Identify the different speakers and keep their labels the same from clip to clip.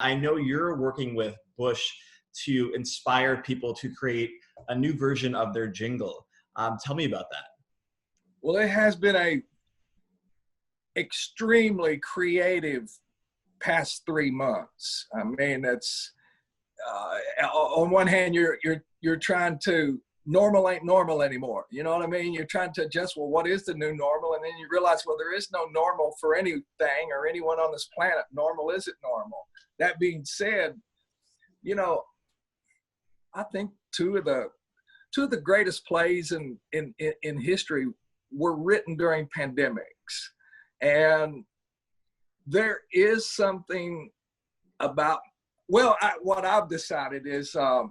Speaker 1: I know you're working with Bush to inspire people to create a new version of their jingle. Tell me about that.
Speaker 2: Well, it has been a extremely creative past 3 months. I mean, it's on one hand, you're trying to normal ain't normal anymore. You know what I mean? You're trying to adjust. Well, what is the new normal? And then you realize, well, there is no normal for anything or anyone on this planet. Normal isn't normal. That being said, you know, I think two of the greatest plays in history were written during pandemics, and there is something about, well, what I've decided is, I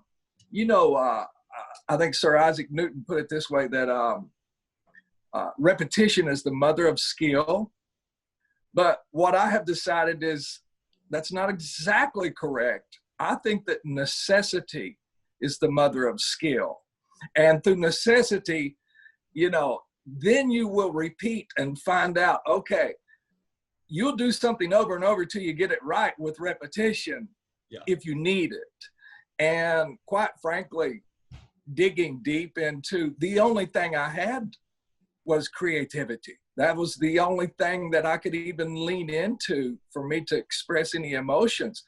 Speaker 2: think Sir Isaac Newton put it this way, that repetition is the mother of skill. But what I have decided is that's not exactly correct. I think that necessity is the mother of skill. And through necessity, then you will repeat and find out, okay, you'll do something over and over till you get it right with repetition, if you need it. And quite frankly, digging deep into, the only thing I had was creativity. That was the only thing that I could even lean into for me to express any emotions.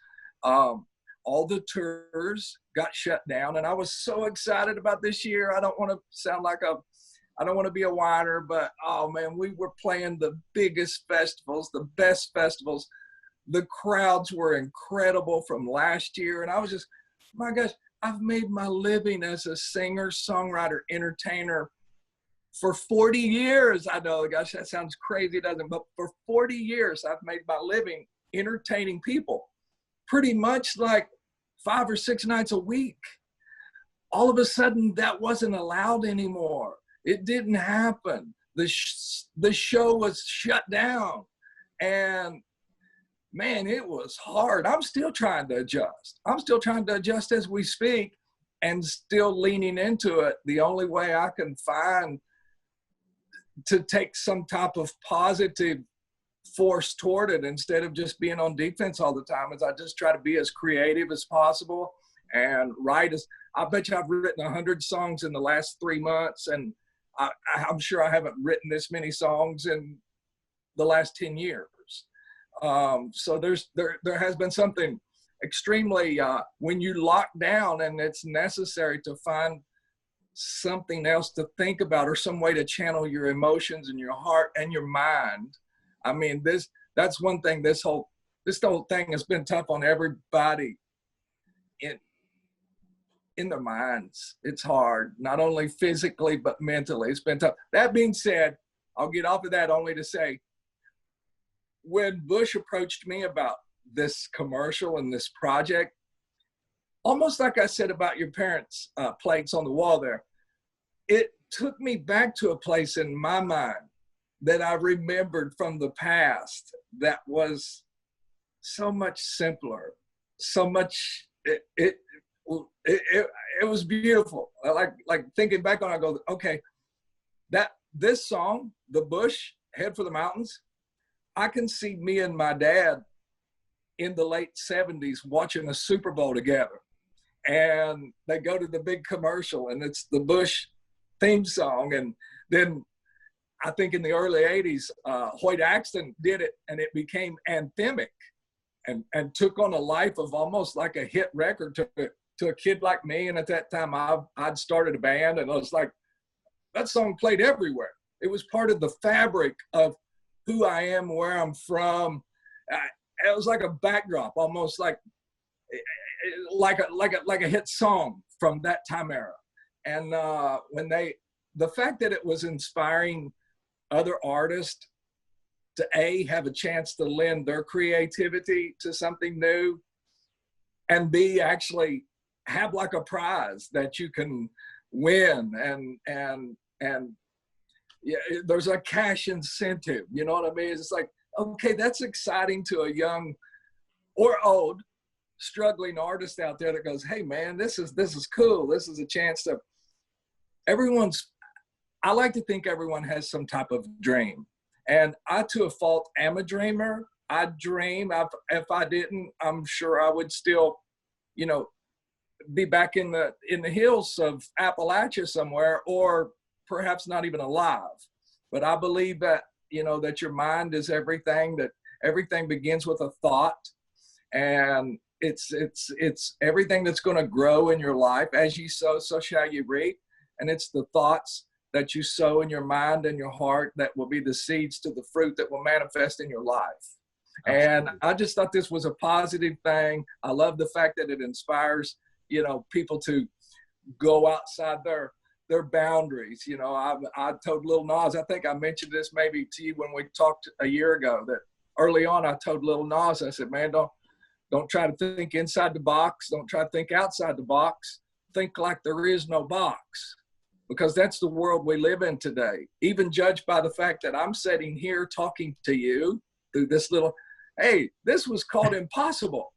Speaker 2: All the tours got shut down, and I was so excited about this year. I don't want to sound like I don't want to be a whiner, but oh man, we were playing the biggest festivals, the best festivals. The crowds were incredible from last year. And I was just, my gosh, I've made my living as a singer, songwriter, entertainer for 40 years. I know, gosh, that sounds crazy, doesn't it? But for 40 years, I've made my living entertaining people pretty much like 5 or 6 nights a week. All of a sudden, that wasn't allowed anymore. It didn't happen. The show was shut down. And man, it was hard. I'm still trying to adjust. I'm still trying to adjust as we speak and still leaning into it. The only way I can find to take some type of positive force toward it instead of just being on defense all the time is I just try to be as creative as possible and write as, I bet you I've written 100 songs in the last 3 months, and I'm sure I haven't written this many songs in the last 10 years. So there has been something extremely, when you lock down and it's necessary to find something else to think about or some way to channel your emotions and your heart and your mind. I mean, that's one thing, this whole thing has been tough on everybody in their minds. It's hard, not only physically, but mentally. It's been tough. That being said, I'll get off of that only to say, when Busch approached me about this commercial and this project, almost like I said about your parents' plates on the wall there, it took me back to a place in my mind that I remembered from the past that was so much simpler, so much, it was beautiful. Like thinking back on it, I go, okay, this song, the Busch, Head for the Mountains, I can see me and my dad in the late 70s watching a Super Bowl together. And they go to the big commercial and it's the Busch theme song. And then I think in the early 80s, Hoyt Axton did it and it became anthemic and took on a life of almost like a hit record to a kid like me. And at that time I'd started a band, and I was like, that song played everywhere. It was part of the fabric of who I am, where I'm from. It was like a backdrop, almost like a hit song from that time era. And the fact that it was inspiring other artists to have a chance to lend their creativity to something new, and B, actually have like a prize that you can win, and yeah, there's a cash incentive, you know what I mean? It's like, okay, that's exciting to a young or old struggling artist out there that goes, hey man, this is cool. This is a chance to, I like to think everyone has some type of dream. And I, to a fault, am a dreamer. I dream. If I didn't, I'm sure I would still, you know, be back in the hills of Appalachia somewhere, or perhaps not even alive. But I believe that, you know, that your mind is everything, that everything begins with a thought, and it's everything that's going to grow in your life. As you sow, so shall you reap. And it's the thoughts that you sow in your mind and your heart that will be the seeds to the fruit that will manifest in your life. Absolutely. And I just thought this was a positive thing. I love the fact that it inspires, you know, people to go outside their boundaries. You know, I told Lil Nas, I think I mentioned this maybe to you when we talked a year ago, that early on I told Lil Nas, I said, man, don't try to think inside the box. Don't try to think outside the box. Think like there is no box. Because that's the world we live in today. Even judged by the fact that I'm sitting here talking to you through this little, hey, this was called impossible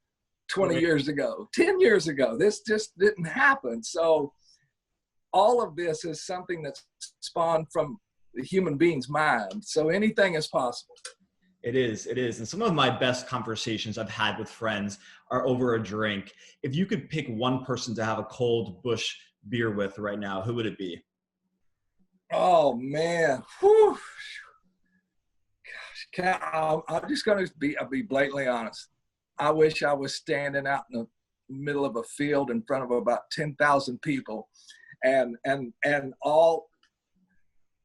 Speaker 2: 20 years ago, 10 years ago. This just didn't happen. So all of this is something that's spawned from the human being's mind. So anything is possible.
Speaker 1: It is. And some of my best conversations I've had with friends are over a drink. If you could pick one person to have a cold Busch beer with right now, who would it be?
Speaker 2: Oh man. Whew. Gosh, I'm just going to I'll be blatantly honest. I wish I was standing out in the middle of a field in front of about 10,000 people, and all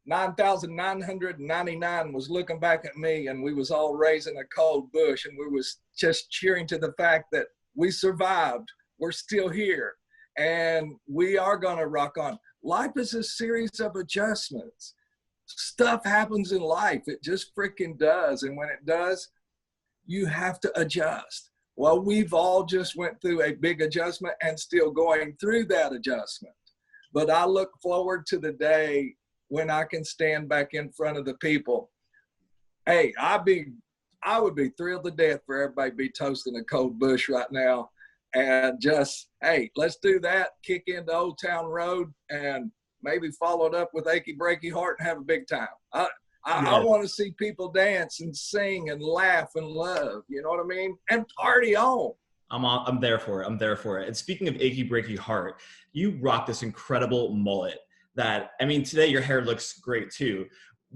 Speaker 2: 9,999 was looking back at me, and we was all raising a cold Busch, and we was just cheering to the fact that we survived. We're still here, and we are going to rock on. Life is a series of adjustments. Stuff happens in life. It just freaking does. And when it does, you have to adjust. Well, we've all just went through a big adjustment and still going through that adjustment. But I look forward to the day when I can stand back in front of the people. Hey, I would be thrilled to death for everybody to be toasting a cold Busch right now. And just, hey, let's do that. Kick into Old Town Road and maybe follow it up with Achy Breaky Heart and have a big time. I want to see people dance and sing and laugh and love. You know what I mean? And party on.
Speaker 1: I'm there for it. And speaking of Achy Breaky Heart, you rock this incredible mullet that, I mean, today your hair looks great too,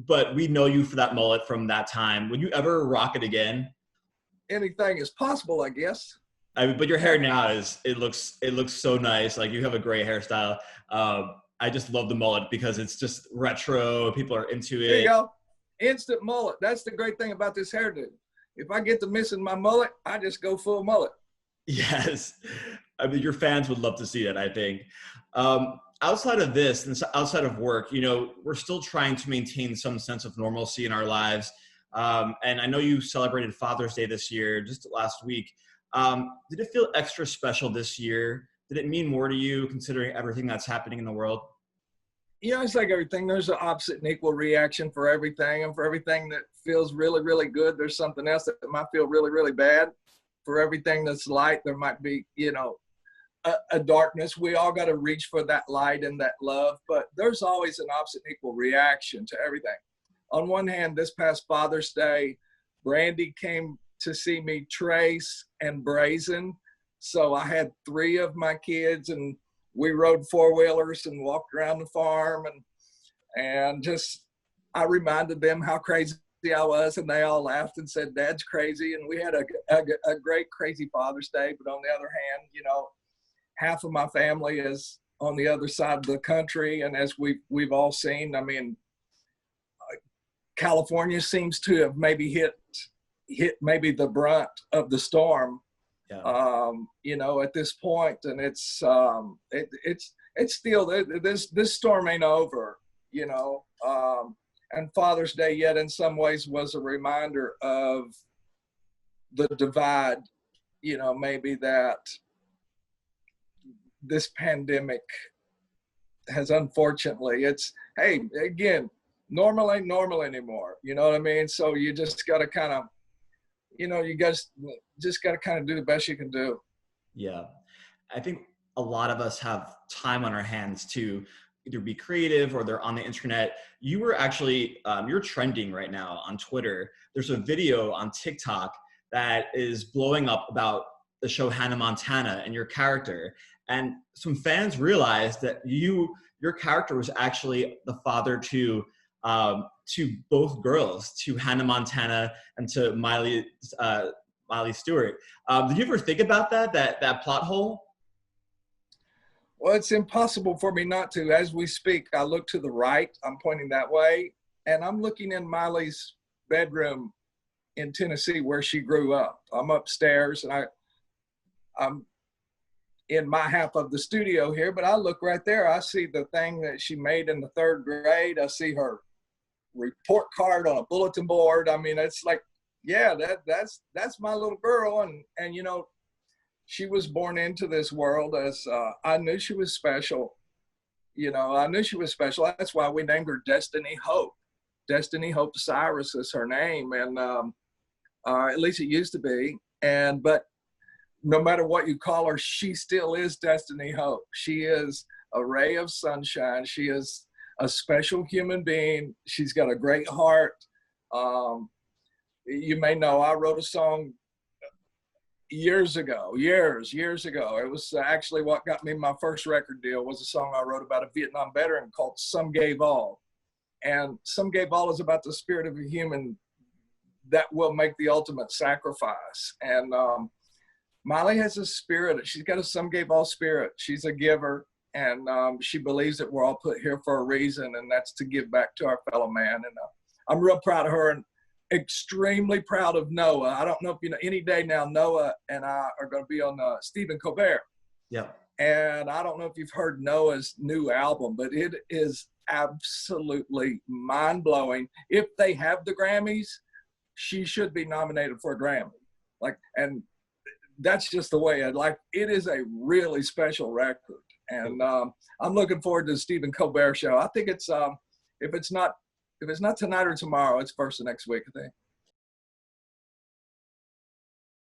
Speaker 1: but we know you for that mullet from that time. Would you ever rock it again?
Speaker 2: Anything is possible, I guess.
Speaker 1: I mean, but your hair now it looks so nice. Like, you have a great hairstyle. I just love the mullet because it's just retro. People are into it.
Speaker 2: There you go. Instant mullet. That's the great thing about this hairdo. If I get to missing my mullet, I just go full mullet.
Speaker 1: Yes. I mean, your fans would love to see that, I think. Outside of this and outside of work, you know, we're still trying to maintain some sense of normalcy in our lives. And I know you celebrated Father's Day this year, just last week. Did it feel extra special this year? Did it mean more to you considering everything that's happening in the world?
Speaker 2: Yeah, it's like everything. There's an opposite and equal reaction for everything. And for everything that feels really, really good, there's something else that might feel really, really bad. For everything that's light, there might be, you know, a darkness. We all got to reach for that light and that love. But there's always an opposite and equal reaction to everything. On one hand, this past Father's Day, Brandy came to see me, Trace and Brazen. So I had 3 of my kids, and we rode 4-wheelers and walked around the farm, and just, I reminded them how crazy I was, and they all laughed and said, Dad's crazy. And we had a great, crazy Father's Day. But on the other hand, you know, half of my family is on the other side of the country. And as we've all seen, I mean, California seems to have maybe hit maybe the brunt of the storm. Yeah. You know, at this point, and it's still, this storm ain't over, you know, and Father's Day yet in some ways was a reminder of the divide, you know, maybe that this pandemic has, unfortunately, it's, hey, again, normal ain't normal anymore. You know what I mean? So you just got to kind of, you know, you guys just got to kind of do the best you can do.
Speaker 1: Yeah. I think a lot of us have time on our hands to either be creative or they're on the internet. You were actually, you're trending right now on Twitter. There's a video on TikTok that is blowing up about the show Hannah Montana and your character. And some fans realized that your character was actually the father to both girls, to Hannah Montana and to Miley Stewart. Did you ever think about that plot hole?
Speaker 2: Well, it's impossible for me not to. As we speak, I look to the right. I'm pointing that way, and I'm looking in Miley's bedroom in Tennessee where she grew up. I'm upstairs, and I'm in my half of the studio here, but I look right there. I see the thing that she made in the 3rd grade. I see her report card on a bulletin board. I mean, it's like, yeah, that's my little girl, and you know, she was born into this world as I knew she was special. You know, I knew she was special. That's why we named her Destiny Hope. Destiny Hope Cyrus is her name, and at least it used to be. But no matter what you call her, she still is Destiny Hope. She is a ray of sunshine. She is a special human being. She's got a great heart. You may know I wrote a song years ago. It was actually what got me my first record deal. Was a song I wrote about a Vietnam veteran called Some Gave All. And Some Gave All is about the spirit of a human that will make the ultimate sacrifice. And Miley has a spirit. She's got a Some Gave All spirit. She's a giver, and she believes that we're all put here for a reason, and that's to give back to our fellow man. And I'm real proud of her, and extremely proud of Noah. I don't know if you know, any day now, Noah and I are going to be on Stephen Colbert.
Speaker 1: Yeah.
Speaker 2: And I don't know if you've heard Noah's new album, but it is absolutely mind-blowing. If they have the Grammys, she should be nominated for a Grammy. And that's just the way it is a really special record. And I'm looking forward to the Stephen Colbert show. I think it's if it's not tonight or tomorrow, it's first of next week, I think.